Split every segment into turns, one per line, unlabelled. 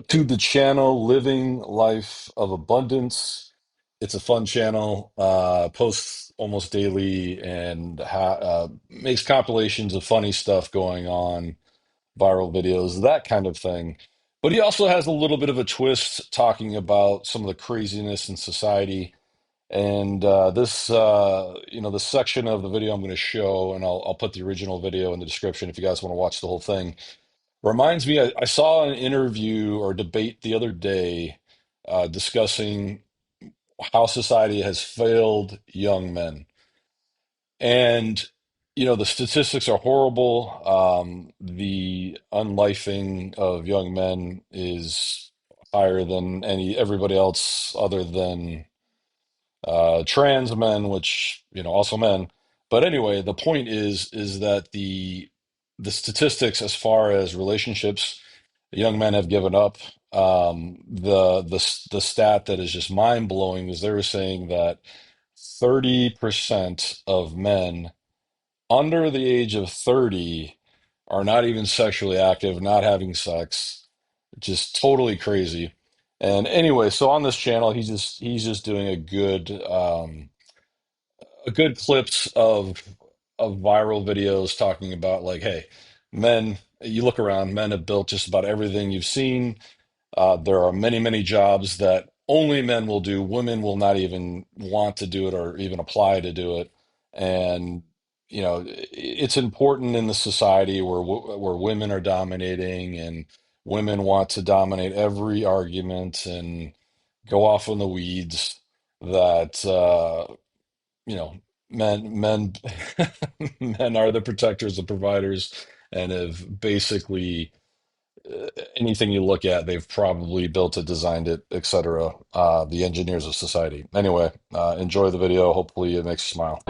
To the channel Living Life of Abundance. It's a fun channel, posts almost daily and makes compilations of funny stuff going on, viral videos, that kind of thing. But he also has a little bit of a twist talking about some of the craziness in society. And this section of the video I'm going to show, and I'll put the original video in the description if you guys want to watch the whole thing. Reminds me, I saw an interview or debate the other day discussing how society has failed young men. And, the statistics are horrible. The unlifing of young men is higher than everybody else other than trans men, which also men. But anyway, the point is that the statistics as far as relationships, young men have given up. The stat that is just mind blowing is they were saying that 30% of men under the age of 30 are not even sexually active, not having sex, just totally crazy. And anyway, so on this channel, he's just doing a good clips of viral videos talking about like, hey, men, you look around, men have built just about everything you've seen. There are many, many jobs that only men will do. Women will not even want to do it or even apply to do it. And it's important in the society where women are dominating and women want to dominate every argument and go off in the weeds that you know men men are the protectors, the providers, and have basically anything you look at, they've probably built it, designed it, etc. The engineers of society. Anyway, enjoy the video. Hopefully, it makes you smile.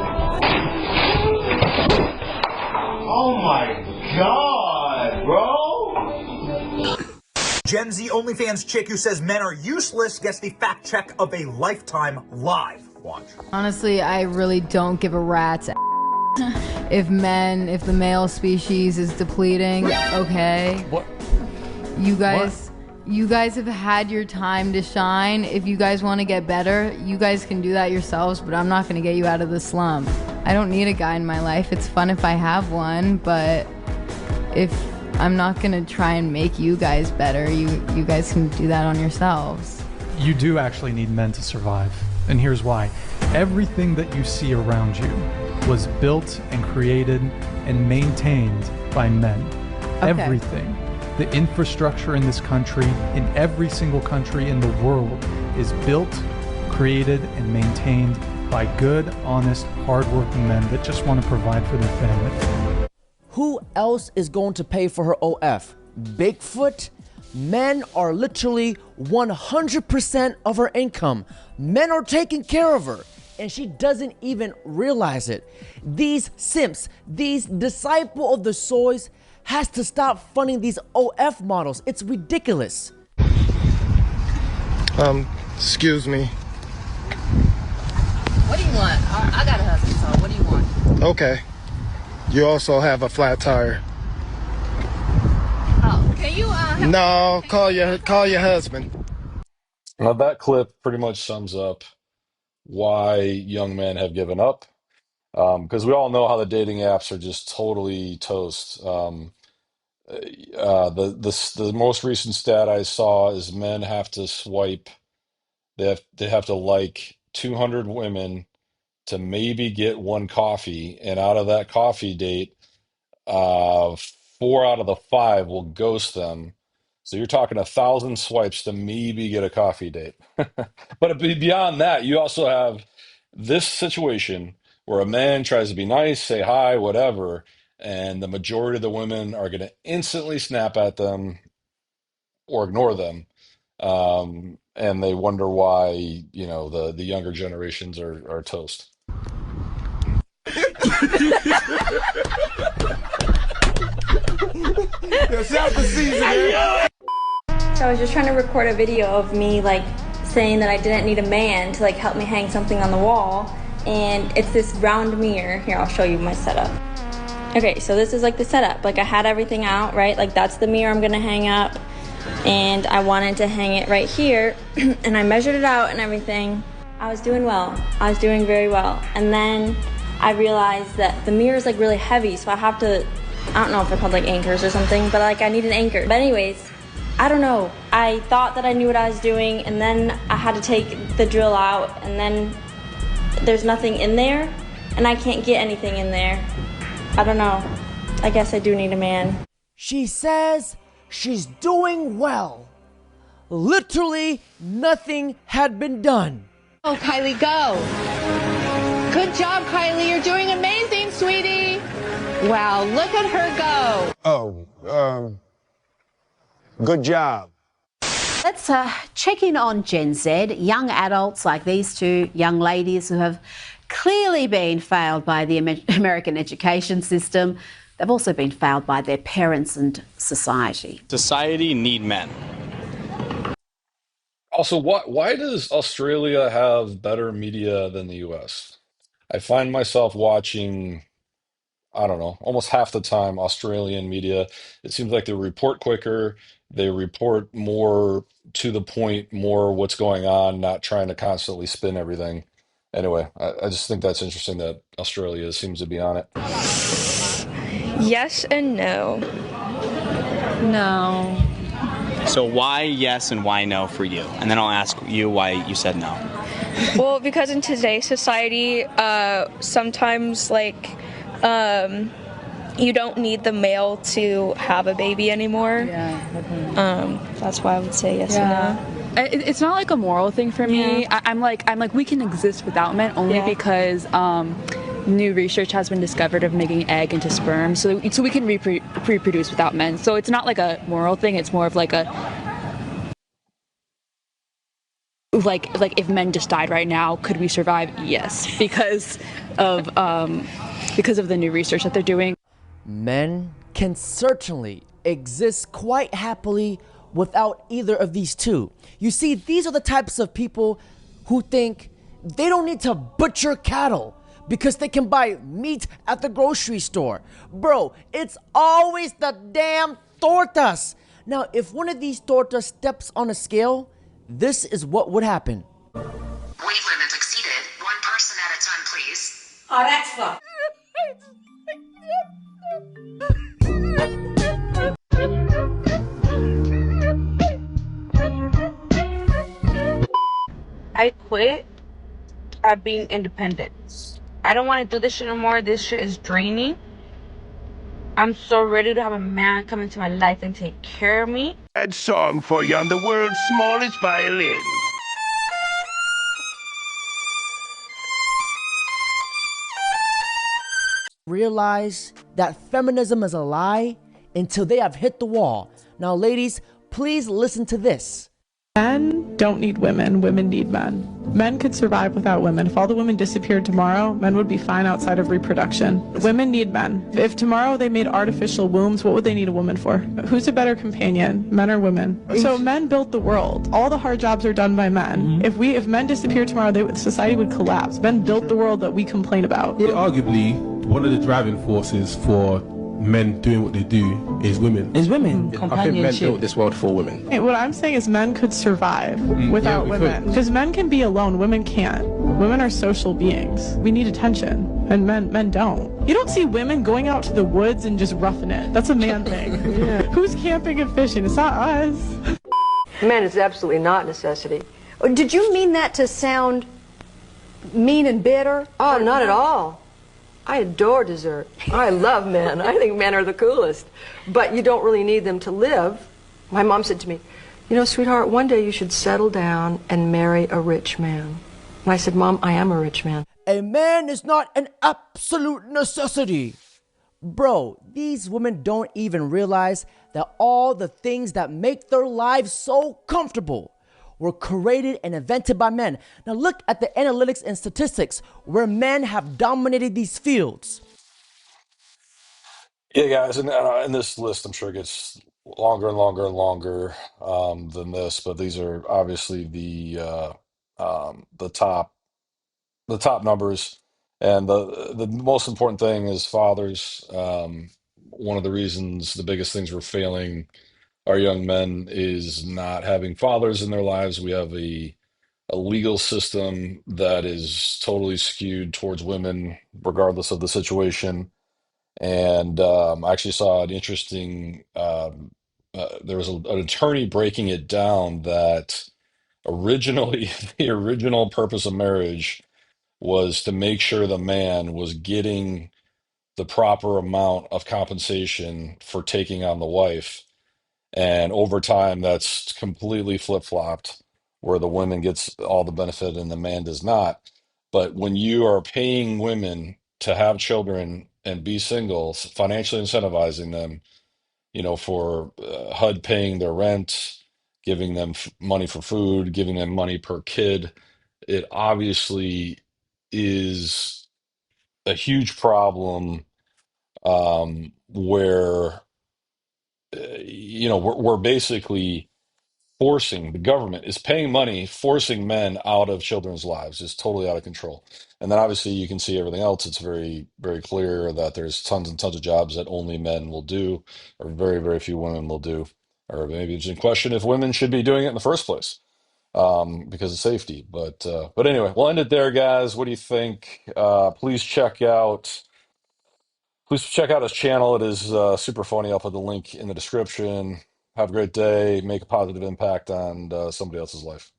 Oh my God, bro!
Gen Z OnlyFans chick who says men are useless gets the fact check of a lifetime live. Watch.
Honestly, I really don't give a rat's if the male species is depleting. Okay.
What?
You guys have had your time to shine. If you guys want to get better, you guys can do that yourselves, but I'm not going to get you out of the slump. I don't need a guy in my life. It's fun if I have one, but if I'm not going to try and make you guys better, you guys can do that on yourselves.
You do actually need men to survive, and here's why. Everything that you see around you was built and created and maintained by men.
Okay.
Everything. The infrastructure in this country, in every single country in the world, is built, created, and maintained by good, honest, hardworking men that just want to provide for their family.
Who else is going to pay for her OF? Bigfoot? Men are literally 100% of her income. Men are taking care of her, and she doesn't even realize it. These simps, these disciple of the soys, has to stop funding these OF models. It's ridiculous.
Excuse me.
What do you want? I got a husband, so what do you want?
Okay. You also have a flat tire.
Oh, can you
No, call your husband.
Now that clip pretty much sums up why young men have given up. Because we all know how the dating apps are just totally toast. The most recent stat I saw is men have to swipe. They have to like 200 women to maybe get one coffee, and out of that coffee date, uh, four out of the five will ghost them. So you're talking 1,000 swipes to maybe get a coffee date. But beyond that, you also have this situation where a man tries to be nice, say hi, whatever, and the majority of the women are going to instantly snap at them or ignore them. And they wonder why, the younger generations are toast.
So I was just trying to record a video of me saying that I didn't need a man to help me hang something on the wall, and it's this round mirror. Here, I'll show you my setup. Okay, so this is the setup. I had everything out, right? That's the mirror I'm gonna hang up. and I wanted to hang it right here, and I measured it out and everything. I was doing well. I was doing very well. And then I realized that the mirror is like really heavy, so I have to, I don't know if they're called like anchors or something, but like I need an anchor. But anyways, I don't know. I thought that I knew what I was doing, and then I had to take the drill out, and then there's nothing in there, and I can't get anything in there. I don't know. I guess I do need a man.
She says she's doing well. Literally nothing had been done.
Oh, Kylie, go. Good job, Kylie. You're doing amazing, sweetie. Wow, look at her go.
Oh, good job.
Let's check in on Gen Z, young adults like these two young ladies who have clearly been failed by the American education system. They've also been failed by their parents and society.
Society need men.
Also, why does Australia have better media than the US? I find myself watching, I don't know, almost half the time Australian media. It seems like they report quicker, they report more to the point, more what's going on, not trying to constantly spin everything. Anyway, I just think that's interesting that Australia seems to be on it.
Yes and no.
No.
So why yes and why no for you? And then I'll ask you why you said no.
Well, because in today's society, sometimes you don't need the male to have a baby anymore.
Yeah.
That's why I would say yes and no.
It's not like a moral thing for me.
Yeah.
I'm like we can exist without men only because new research has been discovered of making egg into sperm, so we can reproduce without men. So it's not like a moral thing. It's more of like a like if men just died right now, could we survive? Yes, because of the new research that they're doing.
Men can certainly exist quite happily without either of these two. You see, these are the types of people who think they don't need to butcher cattle because they can buy meat at the grocery store. Bro, it's always the damn tortas. Now, if one of these tortas steps on a scale, this is what would happen.
Weight limit exceeded. One person at a time, please.
Oh, that's fucked.
I quit at being independent. I don't want to do this shit anymore. This shit is draining. I'm so ready to have a man come into my life and take care of me.
That song for you on the world's smallest violin.
Realize that feminism is a lie until they have hit the wall. Now, ladies, please listen to this.
Men don't need women, women need men. Men could survive without women. If all the women disappeared tomorrow, men would be fine outside of reproduction. Women need men. If tomorrow they made artificial wombs, what would they need a woman for? Who's a better companion, men or women? So men built the world. All the hard jobs are done by men. If men disappeared tomorrow, society would collapse. Men built the world that we complain about.
Arguably, one of the driving forces for men doing what they do is women.
Is women.
I think men built this world for women.
What I'm saying is men could survive without women. Because men can be alone, women can't. Women are social beings. We need attention, and men don't. You don't see women going out to the woods and just roughing it. That's a man thing. Who's camping and fishing? It's not us.
Men is absolutely not necessity. Did you mean that to sound mean and bitter? Oh, not at all. I adore dessert. I love men. I think men are the coolest. But you don't really need them to live. My mom said to me, you know, sweetheart, one day you should settle down and marry a rich man. And I said, Mom, I am a rich man.
A man is not an absolute necessity. Bro, these women don't even realize that all the things that make their lives so comfortable were created and invented by men. Now look at the analytics and statistics where men have dominated these fields.
Yeah, guys, and this list I'm sure gets longer and longer and longer than this, but these are obviously the top numbers, and the most important thing is fathers. One of the reasons, the biggest things we're failing our young men is not having fathers in their lives. We have a legal system that is totally skewed towards women, regardless of the situation. And I actually saw an interesting, there was an attorney breaking it down that originally, the original purpose of marriage was to make sure the man was getting the proper amount of compensation for taking on the wife. And over time, that's completely flip-flopped, where the woman gets all the benefit and the man does not. But when you are paying women to have children and be single, financially incentivizing them, for HUD paying their rent, giving them money for food, giving them money per kid, it obviously is a huge problem, where we're basically forcing, the government is paying money, forcing men out of children's lives. Is totally out of control. And then obviously you can see everything else. It's very, very clear that there's tons and tons of jobs that only men will do, or very, very few women will do. Or maybe it's in question if women should be doing it in the first place, because of safety. But anyway, we'll end it there, guys. What do you think? Please check out his channel. It is super funny. I'll put the link in the description. Have a great day. Make a positive impact on somebody else's life.